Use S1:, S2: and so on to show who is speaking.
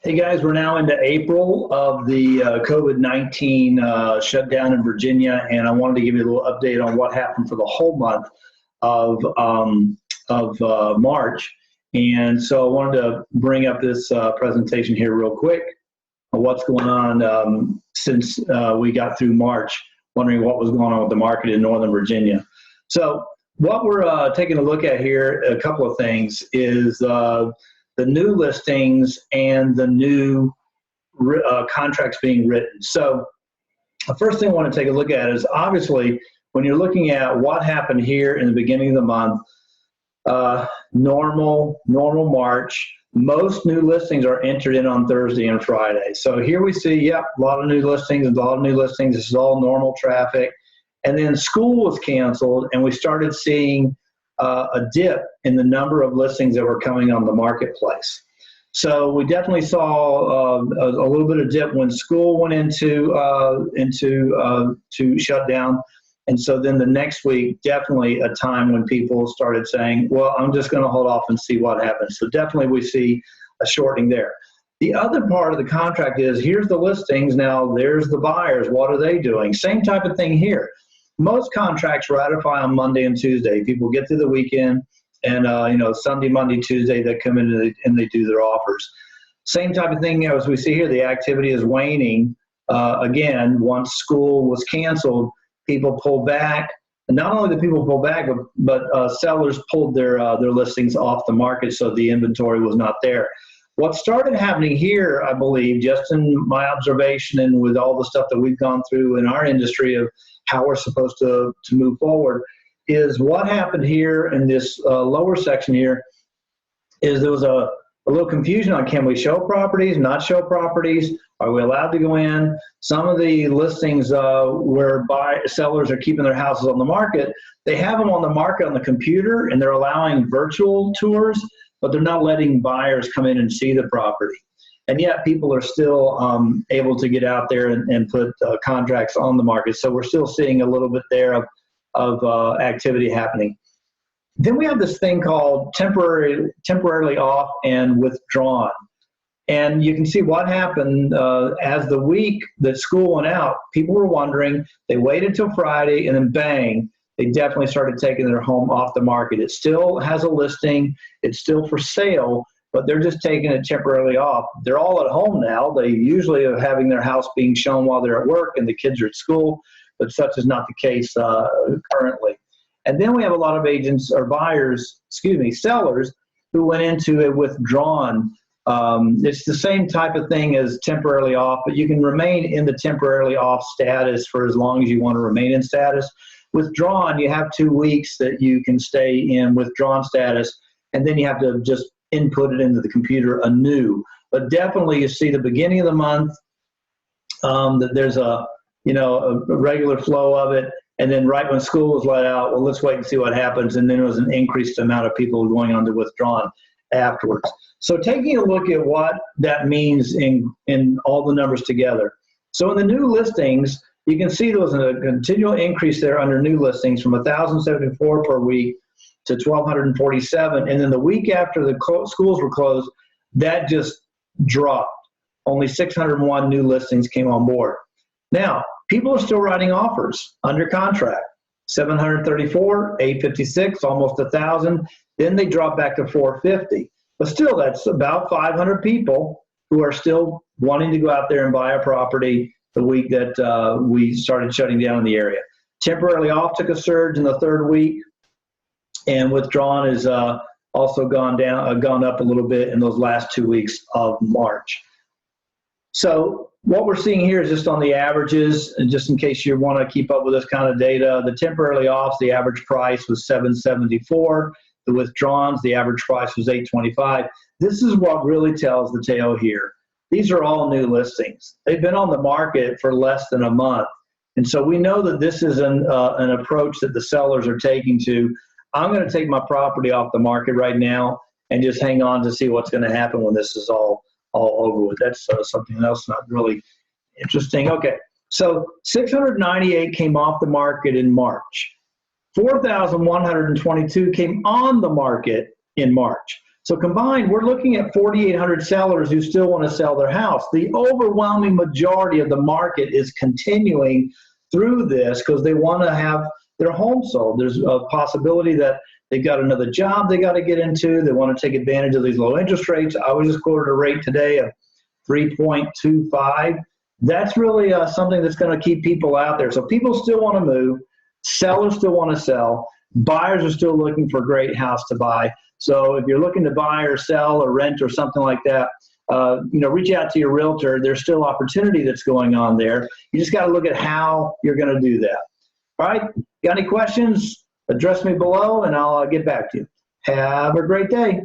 S1: Hey guys, we're now into April of the COVID-19 shutdown in Virginia, and I wanted to give you a little update on what happened for the whole month of March. And so I wanted to bring up this presentation here real quick of what's going on since we got through March, wondering what was going on with the market in Northern Virginia. So what we're taking a look at here, a couple of things, is the new listings and the new contracts being written. So the first thing I want to take a look at is, obviously, when you're looking at what happened here in the beginning of the month, normal March, most new listings are entered in on Thursday and Friday. So here we see, yep, a lot of new listings, This is all normal traffic. And then school was canceled, and we started seeing a dip in the number of listings that were coming on the marketplace. So we definitely saw a little bit of dip when school went into shutdown. And so then the next week, definitely a time when people started saying, well, I'm just going to hold off and see what happens. So definitely we see a shortening there. The other part of the contract is, here's the listings, now there's the buyers. What are they doing? Same type of thing here. Most contracts ratify on Monday and Tuesday. People get through the weekend, and Sunday, Monday, Tuesday, they come in and they do their offers. Same type of thing as we see here. The activity is waning. Again, once school was canceled, people pulled back. And not only did people pull back, but sellers pulled their listings off the market, so the inventory was not there. What started happening here, I believe, just in my observation and with all the stuff that we've gone through in our industry of how we're supposed to move forward, is what happened here in this lower section here is there was a little confusion on, can we show properties, not show properties? Are we allowed to go in? Some of the listings where sellers are keeping their houses on the market, they have them on the market on the computer, and they're allowing virtual tours, but they're not letting buyers come in and see the property. And yet people are still able to get out there and put contracts on the market. So we're still seeing a little bit there of activity happening. Then we have this thing called temporarily off and withdrawn. And you can see what happened as the week that school went out. People were wondering, they waited till Friday, and then bang, they definitely started taking their home off the market. It still has a listing. It's still for sale, but they're just taking it temporarily off. They're all at home now. They usually are having their house being shown while they're at work and the kids are at school, but such is not the case currently. And then we have a lot of agents or sellers who went into a withdrawn. It's the same type of thing as temporarily off, but you can remain in the temporarily off status for as long as you want to remain in status. Withdrawn, you have 2 weeks that you can stay in withdrawn status, and then you have to just input it into the computer anew. But definitely you see the beginning of the month that there's a regular flow of it, and then right when school was let out, well, let's wait and see what happens, and then there was an increased amount of people going on to withdrawn afterwards. So taking a look at what that means in all the numbers together. So in the new listings, you can see there was a continual increase there under new listings from 1,074 per week to 1,247. And then the week after the schools were closed, that just dropped. Only 601 new listings came on board. Now, people are still writing offers under contract. 734, 856, almost 1,000. Then they drop back to 450. But still, that's about 500 people who are still wanting to go out there and buy a property the week that we started shutting down in the area. Temporarily off took a surge in the third week, and withdrawn is also gone up a little bit in those last 2 weeks of March. So what we're seeing here is just on the averages, and just in case you want to keep up with this kind of data, the temporarily offs, the average price was $774. The withdrawns, the average price was $825. This is what really tells the tale here. These are all new listings. They've been on the market for less than a month. And so we know that this is an approach that the sellers are taking to, I'm going to take my property off the market right now and just hang on to see what's going to happen when this is all over with. That's something else not really interesting. Okay, so 698 came off the market in March. 4,122 came on the market in March. So combined, we're looking at 4,800 sellers who still want to sell their house. The overwhelming majority of the market is continuing through this because they want to have their home sold. There's a possibility that they've got another job they got to get into. They want to take advantage of these low interest rates. I was just quoted a rate today of 3.25. That's really something that's going to keep people out there. So people still want to move. Sellers still want to sell. Buyers are still looking for a great house to buy. So if you're looking to buy or sell or rent or something like that, reach out to your realtor. There's still opportunity that's going on there. You just got to look at how you're going to do that. All right. Got any questions? Address me below and I'll get back to you. Have a great day.